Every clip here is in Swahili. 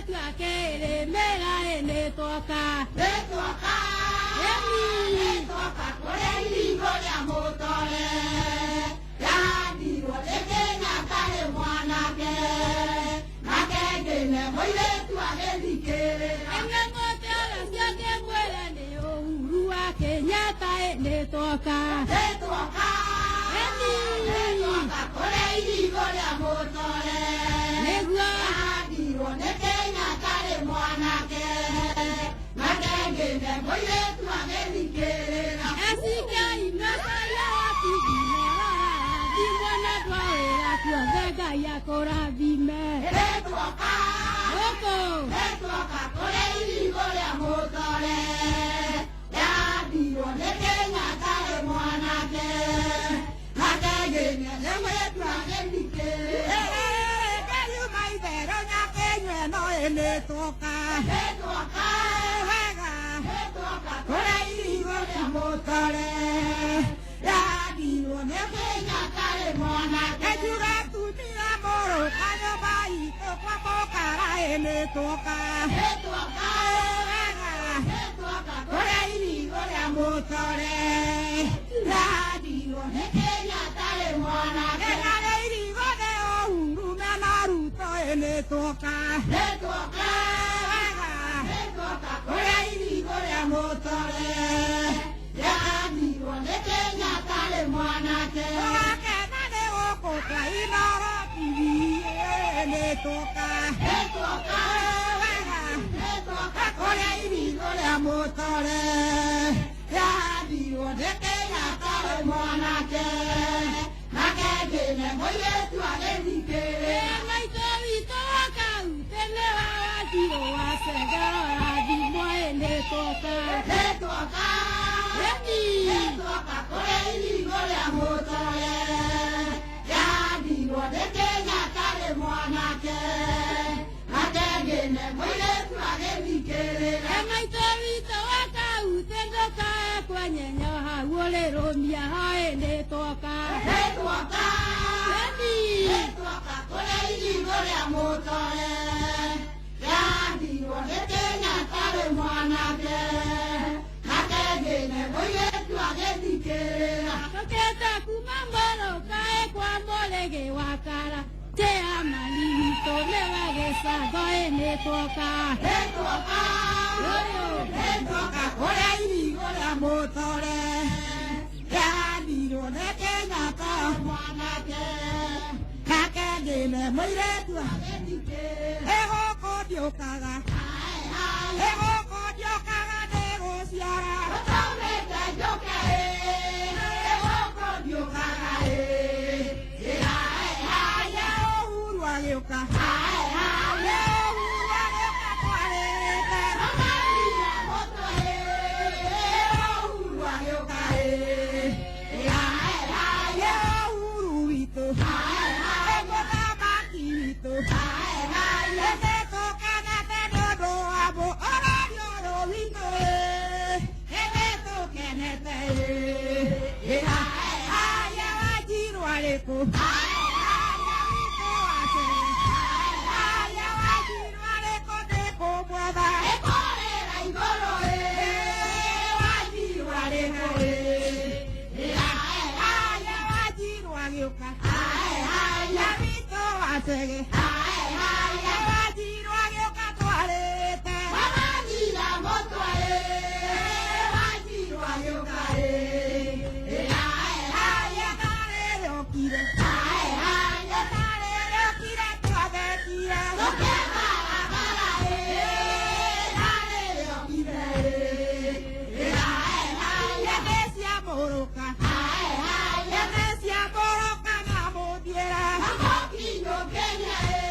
Kere mera ene toka. Kore lingo ya motore. Ya digo de kenya kare mwana ke. Nakege ne moile tu agelikere. Engengote ala siake mwele ne ohurua kenya tae ne toka. Kore lingo ya motore. Negua. Ya digo de kenya kare mwana ke. Nakege ne moile tu agelikere. Asika imasaya kibine. Dimona dwaera kuangega ya koravime. Oko. Kore lingo ya motore. Ya digo de kenya kare mwana ke. Nakege ne moile tu agelikere. Ne toka, vega, kore lingo ya motore, ya digo ne kenya kare mwana ke. Jura tu mi amoro, kayo bai, kwa bokara ne toka, vega, kore lingo ya motore, ya digo ne kenya kare mwana ke. Kare lingo ne ohuru me naruto ne toka. Kore lingo ya motore, ya digo ne kenya kare mwana ke. Wakena ne oko kaina rapivi ne toka. Kore lingo ya motore, ya digo ne kenya kare mwana ke. Nakege ne moile tu agelikere. Tiro asegara di moene toka. Kore lingo ya motore. Ya digo de kenya kare mwana ke. Nakege ne moile tu agelikere. Emaitorito waka utendo kae kwenye nyoha wole romia haene toka. Kore lingo ya motore. Ya digo de kenya kare mwana ke. Nakege ne moile tu agelikere. Toketa kumambolo kae kwa molege wakara. Te amalito me wagesa goe ne toka. Kore lingo ya motore. Ya digo de kenya kare mwana ke. Nakege ne moile tu agelikere. Diokaga, ego diokaga negociara. Otomeka jokae, ego diokaga ya ohuru agioka. Ya ohuru agioka kwarete. Amalia motoe, ohuru agioka ya ohuru wito. Ego tabaki wito. Kenya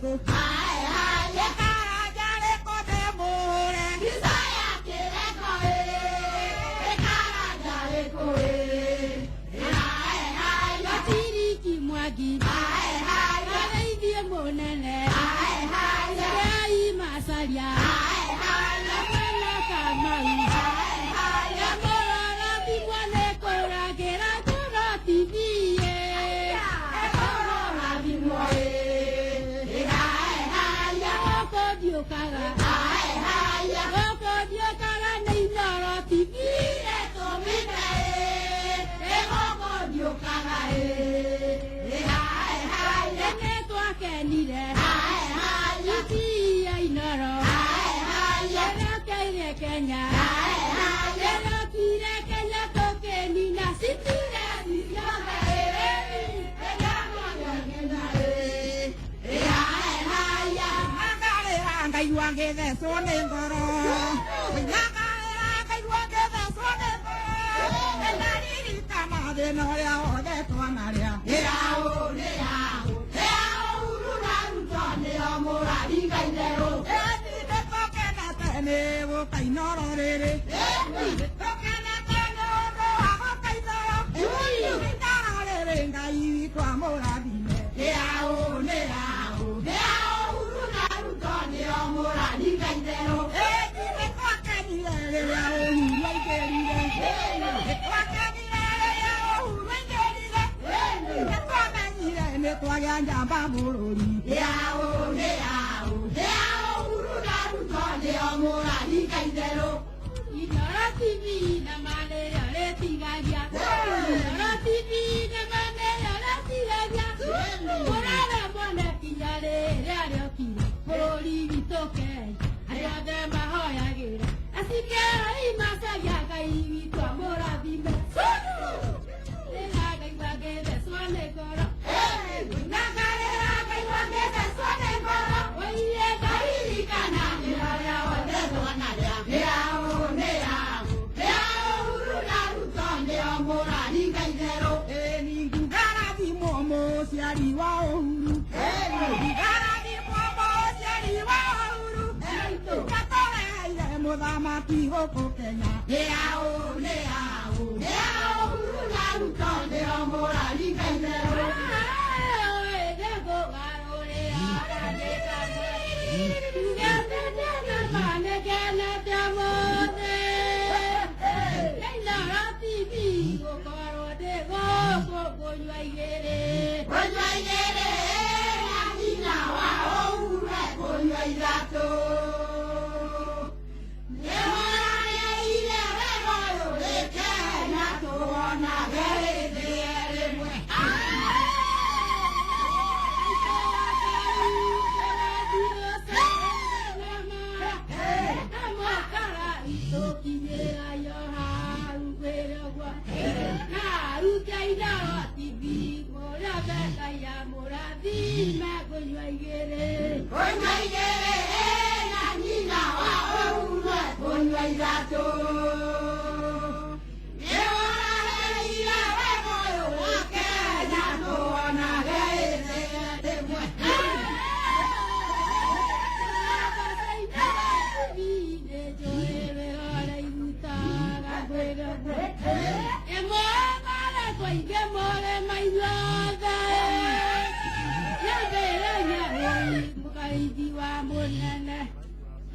ko. Ai ai ye kara jale ko de more. Bisaya kere ko e kara jale ko e. Ai ai yo tiri ki mwagi. Ai ai yo leidi monene. Ai ai ai masalia. Ai ai yo mala kamau. Ai ai yo mora bimwane kora gera kora TV. Kara ai ai ya ko dio kara nei noro TV e to mi e ko dio kara e ai ai ya ne to akeni de ai ai ya ti ai noro ai ai ya na kai re Kenya ai ai ya na ti re Kenya to ke ni na city re ni ya e ya mo ya ni na e ai ai ya Kai wange de sone ngoro Nyaka kai wange de sone ngoro Nani ni kama de no ya o de to na ya ne ya o ne ya o ru na ru to ne o mo ra di kai de ro e ni de to ke na te ne wo kai no ro re re e ni to ke na te ne o ro a ho kai no ni ta re re ngai to mo ra di ne ne ya o ne ya o ru na ru to ne o mo ra di kai de ro e ni de to ke ni re ya o hu lai ke ri re e to ke ni re ya o hu lai ke ri re e to me ni re ne to ya ja ba mo ro ri ne ya o ru na ru to ne o mo ra di kai de ro Inara TV na mane re ti ga ya Inara TV na mane re ti ga ya Ora na mone ki ya re re ki Pori vi to ke Aya de ma ho ya ge Así que ahí más allá kai vi to amora vi me Le la ga iba ge de suane goro na ga re ra kai wa de so ne ko Oye kai di kana ni ra ya o de so na ya ne ya o ru na ru to ne o mo ra di kai de ro Eni gugara di momo si ariwa ohuru Eni gugara di momo si ariwa ohuru Katore ile modama ki hoko Kenya ne ya o ru na ru to ne o mo ra di kai de ro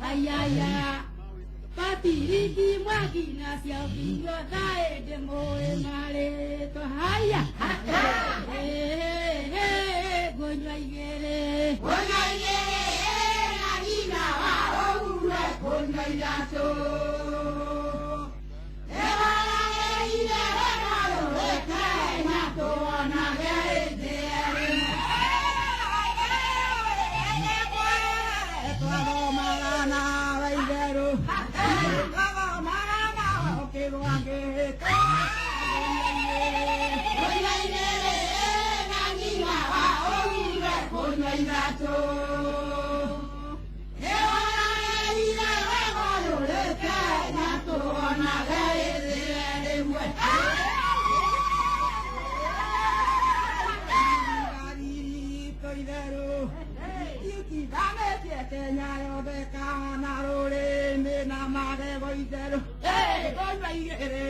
Ayaya, patiriki makina siya biyo tae de moe mare to haya. Gonya yere, na ni na wa o ru re ko ni ya so e wa la ye ile re ma yo re ka na to na ge de Kenya yothe kana rũrĩrĩ na magego itherũ kũnyua igĩrĩ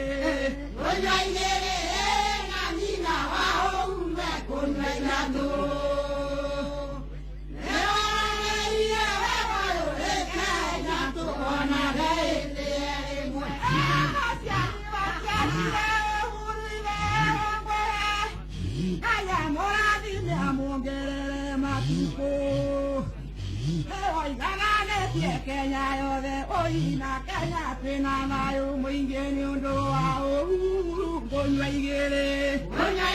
na nyina wa ũmwe kũnyua ithatũ nĩwarageire wega rũrĩ Kenya tũkonage hĩndĩ ĩmwe waciarire ũhuru-inĩ wongore aya mũrathime amwongerere matukũ oigananĩtie Kenya yothe na Kenya twĩna thayũ mũingĩ nĩ ũndũ wa ũhuru kũnyua igĩrĩ na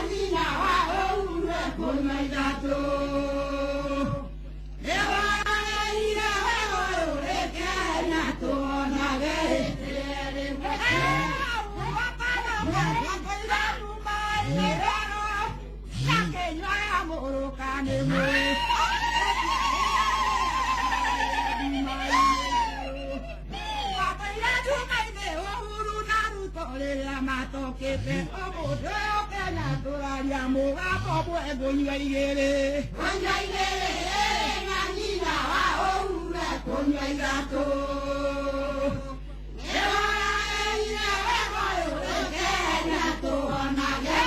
hinya wa ũhuru kũnyua ithatũ nĩwarageire wega rũrĩ Kenya tũonage hĩndĩ ĩmwe Kenya mũrũka nĩ mũĩ rĩrĩa matokĩte ũmũthĩ ũyũ Kenya tũraria mũgambo ũmwe kũnyua igĩrĩ na nyina wa ũhuru kũnyua ithatũ nĩwarageire wega rũrĩ Kenya tũonage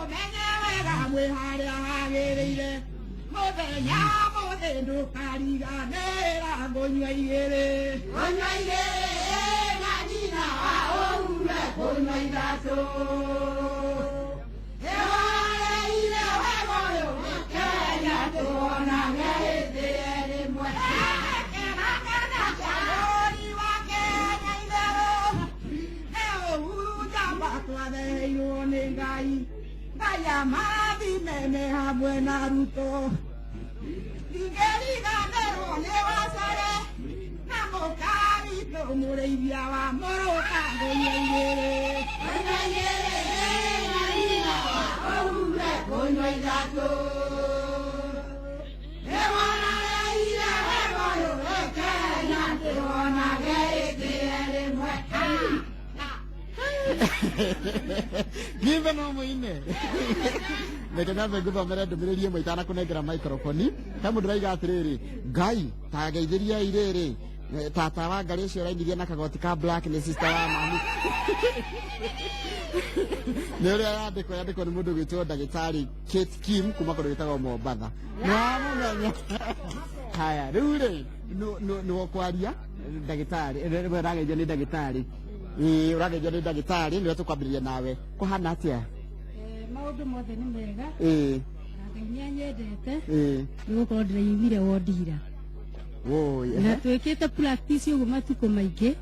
ũmenye wega mwĩ harĩa hagĩrĩire mũthenya mũthĩ ndũkariganĩra kũnyua igĩrĩ na nyina wa ũhuru kũnyua ithatũ nĩwarageire wega rũrĩ Kenya tũonage hĩndĩ ĩmwe bũrũri wa Kenya itherũ nĩ ũhuru njamba twathereirwo nĩ Ngai amathime me hamwe na Ruto ngeriganĩrwo nĩ Wacare na mũkaritũ mũrĩithia wa mũrũka kũnyua igĩrĩ na nyina wa ũhuru kũnyua ithatũ nĩwarageire wega rũrĩ Kenya tũonage hĩndĩ ĩmwe Give no muine. Mekena ngũthomere ndũmĩrĩri ĩmwe itanakũnengera microphone. He mũndũ ũraiga atĩrĩrĩ, Ngai ta geithĩria irĩrĩ tata wa Ngarĩ ũcio ũrainirie na kagoti ka black nĩ sister wa mami. Nĩ ũrĩa yandĩkwo nĩ mũndũ gwĩtwo ndagĩtarĩ Kate Kim kuma kũndũ gwĩtagwo Mombatha. Nĩwamũmenya. Haya rĩu rĩ nĩ kwaria ndagĩtarĩ ũrageithio nĩ ndagĩtarĩ ũrageithio nĩ ndagĩtarĩ nĩwe tũkwambĩrĩria nawe kũhana atĩa maũndũ mothe nĩ mega Ngai nĩanyendete nĩgũkorwo ndĩraigire wondira na twĩkĩte practice ũguo matukũ maingĩ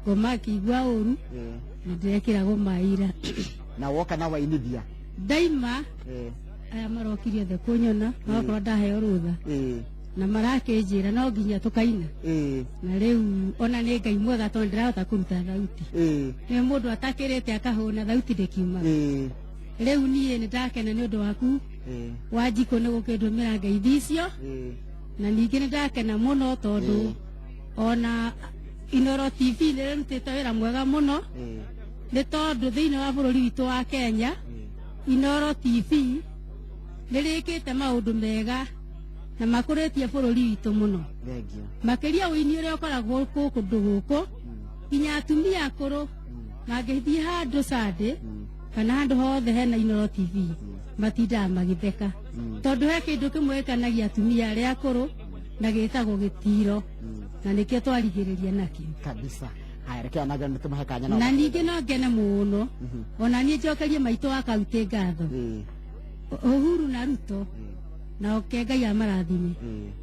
ngoma akĩigua ũru na ndĩrekĩra gũmaira na woka na wainithia ndaima aya marokirie othe kũnyona magakorwo ndaheo rũtha na marakĩnjĩra no nginya tũkaina na rĩu ona nĩ Ngai mwega tondũ ndĩrahota kũruta thauti nĩ mũndũ atakĩrĩte akahũna thauti ndĩkiuma rĩu niĩ nĩndakena nĩ ũndũ waku Wanjikũ nĩ gũkĩndũmĩra ngeithi icio na ningĩ nĩndakena mũno tondũ ona Inooro TV nĩrĩrutĩte wĩra mwega mũno nĩ tondũ thĩinĩ wa bũrũri witũ wa Kenya Inooro TV nĩrĩkĩte maũndũ mega na makũrĩtie bũrũri witũ mũno makĩria ũini ũrĩa ũkoragwo kũndũ gũkũ nginya atumia akũrũ mangĩthiĩ handũ Sunday kana handũ hothe hena Inooro TV matindaga magĩtheka tondũ he kĩndũ kĩmwe gĩkanagia atumia arĩa akũrũ na gĩtagwo gĩtiro na nĩkĩo twarigĩrĩria nakĩo kabisa na ningĩ no ngene mũno ona niĩ njokerie maitũ wa kaunti ngatho Uhuru na Ruto na Ngai amarathime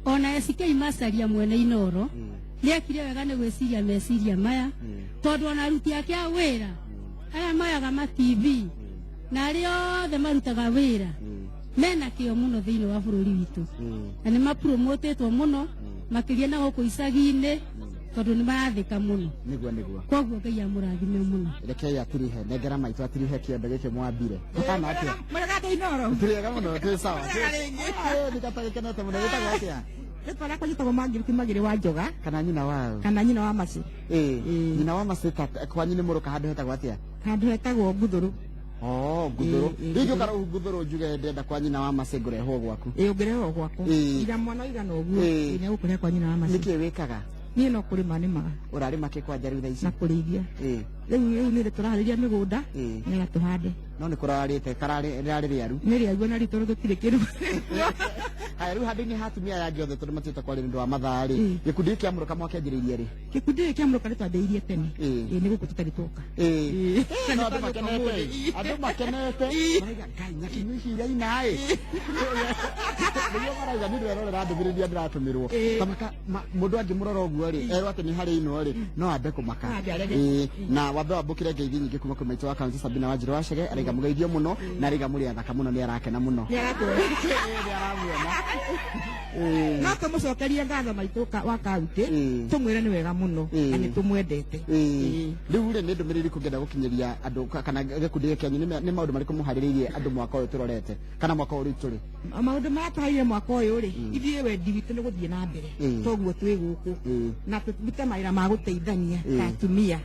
ona SK Macharia mwene Inooro nĩekire wega nĩ gwĩciria meciria maya tondũ ona aruti ake a wĩra aya moyaga ma TV na arĩa othe marutaga wĩra mena kĩo mũno thĩinĩ wa bũrũri witũ na nĩ mapromotetwo mũno makĩria na gũkũ icagi-inĩ tondũ nĩ marathĩka mũno koguo Ngai amũrathime mũno rekei atirihe nengera maitũ atirihe kĩondo gĩkĩ mwambire kana atĩa mwega ndĩ Inooro tũrĩega mũno twĩ sawa nĩgatagĩkenete mũno gĩtagwo atĩa rĩtwa rĩakwa rĩtagwo Margaret Magĩrĩ wa Njoga kana nyina wao kana nyina wa Maci nyina wa Maci kwanyu nĩ mũrũka handũ hetagwo atĩa handũ hetagwo Nguthũrũ Nguthuru ringi ukara nguthuru njuge ndenda kwa nyina wa Mase ngurehwo gwaku ngurehwo gwako ira mwana igana uguo ine gukuria kwa nyina wa Mase niki wikaga nie no kurima nima urarima ke kwa njari thaa ici na kurithia riu ni turahariria migunda nira tuhande no ni kurarite karari riaru ni riaru na ritoro tutire kiru haya riu handini hatumia yangi othe tondu matita kwari ndu wa mathari gikundi kia muruka mwakianjiririe ri gikundi kia muruka ritwambiririe tene ni guku tutaritoka andu makenete maiga ngai nyakinyici iria inai ndio maraiga ni ndwerorera ndumiriria ndiratumirwo tamaka mundu angimurora uguo ri erwo ati ni hari ino ri no ambe kumaka na wambe wambukire ngeithi nyingi kuma kwi maitũ wa kaunti Sabina Wanjiru wa Chege araiga mugeithio muno na araiga muri athaka muno ni arakena muno ni no tumucokerie ngatho maitũ wa kaunti tumwire ni wega muno na ni tumwendete riu ri ni ndumiriri kungenda gukinyiria andu kana gikundi kianyu ni maundu mariku muhaririirie andu mwaka uyu turorete kana mwaka uyu turi maundu mataire mwaka uyu ri ithie wendi witu ni guthie na mbere toguo twi guku na tutute mawira ma guteithania ta atumia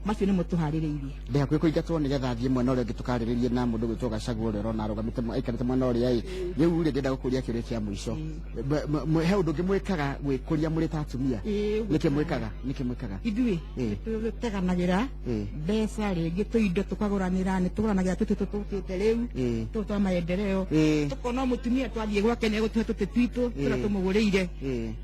macio ni mutuhaririirie ndeha kuingatwo ni getha thie mwena uria ngitukariririe na mundu gwitwo Gachagua uria rona arugamite aikarite mwena uria riu ri ndenda gukuria kiuria kia mwisho he undu ngimwikaga gwikuria muri ta atumia niki mwikaga ithui tuteganagira mbeca ringi tuindo tukaguranira ni tuguranagira tutite riu tutwa maendeleo tukona mutumia twathie gwake ni gutuhe tutitwitu turia tumuguriire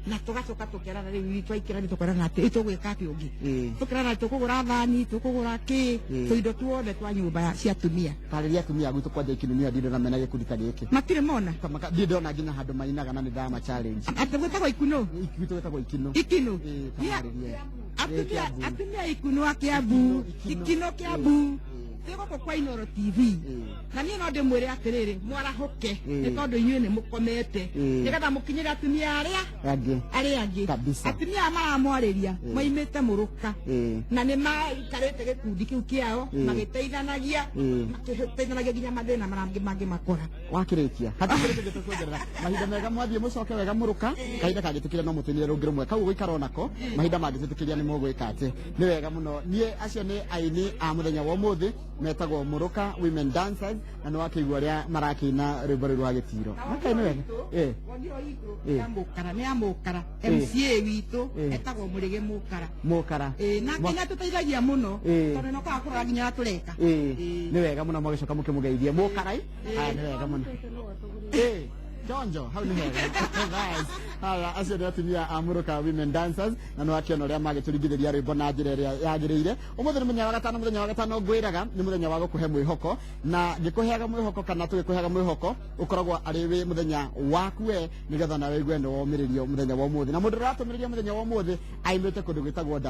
na tugacoka tukerana riu twaikira ni tukorana ati tugwika ati ungi tukerana tukugura thani tukugura ki tuindo tuothe twa nyumba cia atumia tariria atumia gwitu kwanja ikinunia ndindo na mena gikundi ta giki matire mona kamaka ndindo na nginya handu mainaga na ni ndama challenge ati gwetagwo ikuno gwetagwo ikino atumia ikuno akiambu ikino kiambu tegoko kwa Inoro TV na niĩ no ndĩmwĩre atĩrĩrĩ mwarahoke nĩ tondũ inyuĩ nĩ mũkomete nĩgetha mũkinyĩre atumia arĩa angĩ atumia maramwarĩria maimĩte mũrũka na nĩ maikarĩte gĩkundi kĩu kĩao magĩteithanagia nginya mathĩna mangĩ makora wakĩrĩkia hatirĩ kĩndũ tũkuongerera mahinda mega mwathiĩ mũcoke wega mũrũka kahinda kangĩtũkĩria no mũtũnyire rũngĩ rũmwe kau gũikara onako mahinda mangĩtũkĩria nĩ mũgwĩka atĩ nĩ wega mũno niĩ acio nĩ aini a mũthenya wa ũmũthĩ metagwo Muruka Women Dancers na nĩ wakĩigua ũrĩa marakĩina rwĩmbo rũu rwa gĩtiro akaini wega nĩ amũkara MCA witũ etagwo Mũrĩgĩ Mũkara na nginya tũteithagia mũno tondũ no kwaga kũrora nginya tureka nĩ wega mũno mũgĩcoka mũkĩmũgeithie Mũkara nĩ wega mũno Jonjo, hau nĩ hega haya acio nĩ atumia a Muruka Women Dancers na nĩ wakĩona ũrĩa magĩtũringithĩria rwĩmbo na njĩra ĩrĩa yagĩrĩire ũmũthĩ nĩ mũthenya wa gatano ngwĩraga nĩ mũthenya wa gũkũhe mwĩhoko na ngĩkũheaga mwĩhoko kana tũgĩkũheaga mwĩhoko ũkoragwo arĩ wĩ mũthenya waku we nĩgetha nawe igue nĩ womĩrĩrio mũthenya wa ũmũthĩ na mũndũ ũratũmĩrĩria mũthenya wa ũmũthĩ aimĩte kũndũ gwĩtagwo